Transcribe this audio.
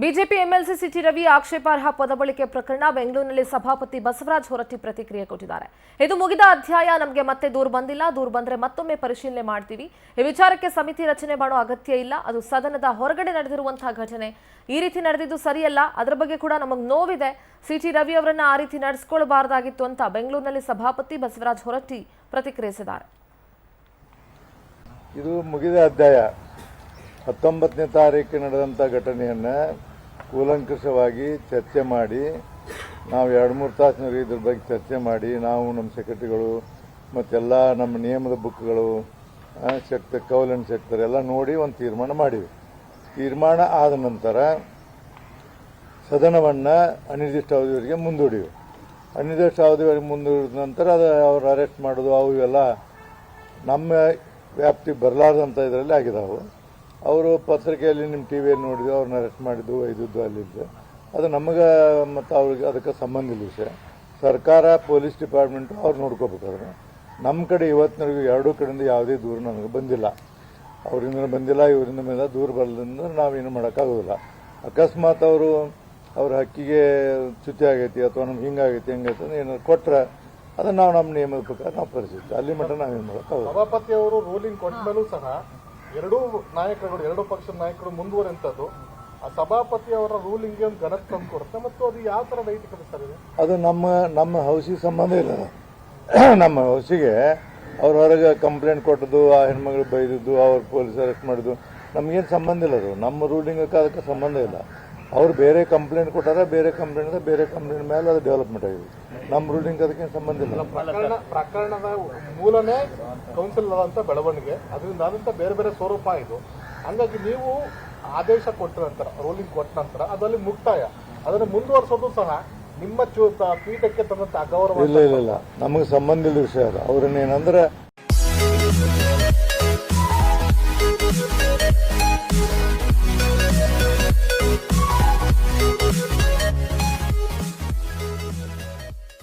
BJP MLC city Ravi ಆಕ್ಷೇಪಾರ್ಹ ಪದ ಬಳಕೆ ಪ್ರಕರಣ ಬೆಂಗಳೂರಿನಲ್ಲಿ ಸಭಾಪತಿ ಬಸವರಾಜ ಹೊರಟ್ಟಿ ಪ್ರತಿಕ್ರಿಯೆ ಕೊಟ್ಟಿದ್ದಾರೆ. ಇದು ಮುಗಿದ ಅಧ್ಯಾಯ, ನಮಗೆ ಮತ್ತೆ ದೂರು ಬಂದಿಲ್ಲ, ದೂರು ಬಂದ್ರೆ ಮತ್ತೊಮ್ಮೆ ಪರಿಶೀಲನೆ ಮಾಡ್ತೀವಿ. ಈ ವಿಚಾರಕ್ಕೆ ಸಮಿತಿ ರಚನೆ ಮಾಡೋ ಅಗತ್ಯ ಇಲ್ಲ. ಅದು ಸದನದ ಹೊರಗಡೆ ನಡೆದಿರುವಂತಹ ಘಟನೆ. ಈ ರೀತಿ ನಡೆದಿದ್ದು ಸರಿಯಲ್ಲ, ಅದರ ಬಗ್ಗೆ ಕೂಡ ನಮಗೆ ನೋವಿದೆ. ಸಿಟಿ ರವಿ ಅವರನ್ನ ಆ ರೀತಿ ನಡೆಸಿಕೊಳ್ಳಬಾರದಾಗಿತ್ತು ಅಂತ ಬೆಂಗಳೂರಿನಲ್ಲಿ ಸಭಾಪತಿ ಬಸವರಾಜ ಹೊರಟ್ಟಿ ಪ್ರತಿಕ್ರಿಯಿಸಿದ್ದಾರೆ. ಇದು ಮುಗಿದ ಅಧ್ಯಾಯ. 19ನೇ ತಾರೀಕು ನಡೆದಂಥ ಘಟನೆಯನ್ನು ಕೂಲಂಕಷವಾಗಿ ಚರ್ಚೆ ಮಾಡಿ ನಾವು 2-3 ತಾಸಿನವರೆಗೆ ಇದ್ರ ಬಗ್ಗೆ ಚರ್ಚೆ ಮಾಡಿ ನಾವು ನಮ್ಮ ಸೆಕ್ರೆಟರಿಗಳು ಮತ್ತೆಲ್ಲ ನಮ್ಮ ನಿಯಮದ ಬುಕ್ಗಳು ಸೆಕ್ಟರ್ ಕೌಲ್ ಆ್ಯಂಡ್ ಸೆಕ್ಟರ್ ಎಲ್ಲ ನೋಡಿ ಒಂದು ತೀರ್ಮಾನ ಮಾಡಿವಿ. ತೀರ್ಮಾನ ಆದ ನಂತರ ಸದನವನ್ನು ಅನಿರ್ದಿಷ್ಟ ಅವಧಿಯವರೆಗೆ ಮುಂದೂಡಿವಿ. ಅನಿರ್ದಿಷ್ಟ ಅವಧಿವರೆಗೆ ಮುಂದೂಡಿದ ನಂತರ ಅದು ಅವ್ರು ಅರೆಸ್ಟ್ ಮಾಡೋದು ಅವು ಇವೆಲ್ಲ ನಮ್ಮ ವ್ಯಾಪ್ತಿಗೆ ಬರಲಾರ್ದಂಥ ಇದರಲ್ಲಿ ಆಗಿದಾವೆ. ಅವರು ಪತ್ರಿಕೆಯಲ್ಲಿ ನಿಮ್ಮ ಟಿ ವಿಯಲ್ಲಿ ನೋಡಿದ್ದು, ಅವ್ರನ್ನ ಅರೆಸ್ಟ್ ಮಾಡಿದ್ದು, ಒಯ್ದಿದ್ದು ಅಲ್ಲಿದ್ದು, ಅದು ನಮಗೆ ಮತ್ತು ಅವ್ರಿಗೆ ಅದಕ್ಕೆ ಸಂಬಂಧ ಇಲ್ಲ ವಿಷಯ. ಸರ್ಕಾರ ಪೊಲೀಸ್ ಡಿಪಾರ್ಟ್ಮೆಂಟು ಅವ್ರು ನೋಡ್ಕೋಬೇಕಾದ್ರೆ ನಮ್ಮ ಕಡೆ ಇವತ್ತಿನವರೆಗೂ ಎರಡೂ ಕಡೆಯಿಂದ ಯಾವುದೇ ದೂರು ನನಗೆ ಬಂದಿಲ್ಲ. ಅವರಿಂದ ಬಂದಿಲ್ಲ, ಇವರಿಂದ ಬಂದಿಲ್ಲ. ದೂರು ಬರಲಿಂದ ನಾವೇನು ಮಾಡೋಕ್ಕಾಗೋದಿಲ್ಲ. ಅಕಸ್ಮಾತ್ ಅವ್ರ ಹಕ್ಕಿಗೆ ಚ್ಯುತಿ ಆಗೈತಿ ಅಥವಾ ನಮ್ಗೆ ಹಿಂಗಾಗೈತಿ ಹೆಂಗೈತಿ ಅಂತ ಏನಾದ್ರು ಕೊಟ್ಟರೆ ಅದನ್ನು ನಾವು ನಮ್ಮ ನಿಯಮದ ಪ್ರಕಾರ ನಾವು ಪರಿಸ್ಥಿತಿ ಅಲ್ಲಿ ಮಟ್ಟ ನಾವೇನು ಮಾಡೋಕ್ಕಾಗೋದು. ಸಭಾಪತಿ ಅವರು ರೂಲಿಂಗ್ ಕೊಟ್ಟ ಮೇಲೂ ಸಹ ಎರಡೂ ನಾಯಕರುಗಳು, ಎರಡೂ ಪಕ್ಷದ ನಾಯಕರು ಮುಂದುವರೆಂಥದ್ದು ಆ ಸಭಾಪತಿ ಅವರ ರೂಲಿಂಗ್ಗೆ ಒಂದು ಘನತೆ ತಂದು ಕೊಡುತ್ತೆ. ಮತ್ತು ಅದು ಯಾವ ಥರ ನೈತಿಕತೆ ಸರ್ ಇದೆ? ಅದು ನಮ್ಮ ಹೌಸಿಗೆ ಸಂಬಂಧ ಇಲ್ಲ. ನಮ್ಮ ಹೌಸಿಗೆ ಅವ್ರ ಹೊರಗೆ ಕಂಪ್ಲೇಂಟ್ ಕೊಟ್ಟದ್ದು, ಆ ಹೆಣ್ಮಗಳು ಬೈದಿದ್ದು, ಅವ್ರು ಪೊಲೀಸ್ ಅರೆಸ್ಟ್ ಮಾಡಿದ್ದು ನಮಗೇನು ಸಂಬಂಧ ಇಲ್ಲ. ಅದು ನಮ್ಮ ರೂಲಿಂಗಕ್ಕೆ ಅದಕ್ಕೆ ಸಂಬಂಧ ಇಲ್ಲ. ಅವ್ರು ಬೇರೆ ಕಂಪ್ಲೇಂಟ್ ಕೊಟ್ಟಾರ, ಬೇರೆ ಕಂಪ್ಲೇಂಟ್ ಮೇಲೆ ಅದು ಡೆವಲಪ್ಮೆಂಟ್ ಆಗಿದೆ. ನಮ್ಮ ರೂಲಿಂಗ್ ಅದಕ್ಕೇನು ಸಂಬಂಧ ಇಲ್ಲ. ಪ್ರಕರಣದ ಮೂಲನೇ ಕೌನ್ಸಿಲ್ ಅಂತ ಬೆಳವಣಿಗೆ, ಅದರಿಂದ ಆದಂಥ ಬೇರೆ ಬೇರೆ ಸ್ವರೂಪ ಇದು. ಹಂಗಾಗಿ ನೀವು ಆದೇಶ ಕೊಟ್ಟ ನಂತರ, ರೂಲಿಂಗ್ ಕೊಟ್ಟ ನಂತರ ಅದಲ್ಲಿ ಮುಕ್ತಾಯ, ಅದನ್ನು ಮುಂದುವರಿಸೋದು ಸಹ ನಿಮ್ಮ ಪೀಠಕ್ಕೆ ತಂದಂತ ಅಗೌರವ ಇಲ್ಲ. ನಮಗೆ ಸಂಬಂಧ ಇಲ್ಲ ವಿಷಯ ಅದು. ಅವ್ರನ್ನೇನಂದ್ರೆ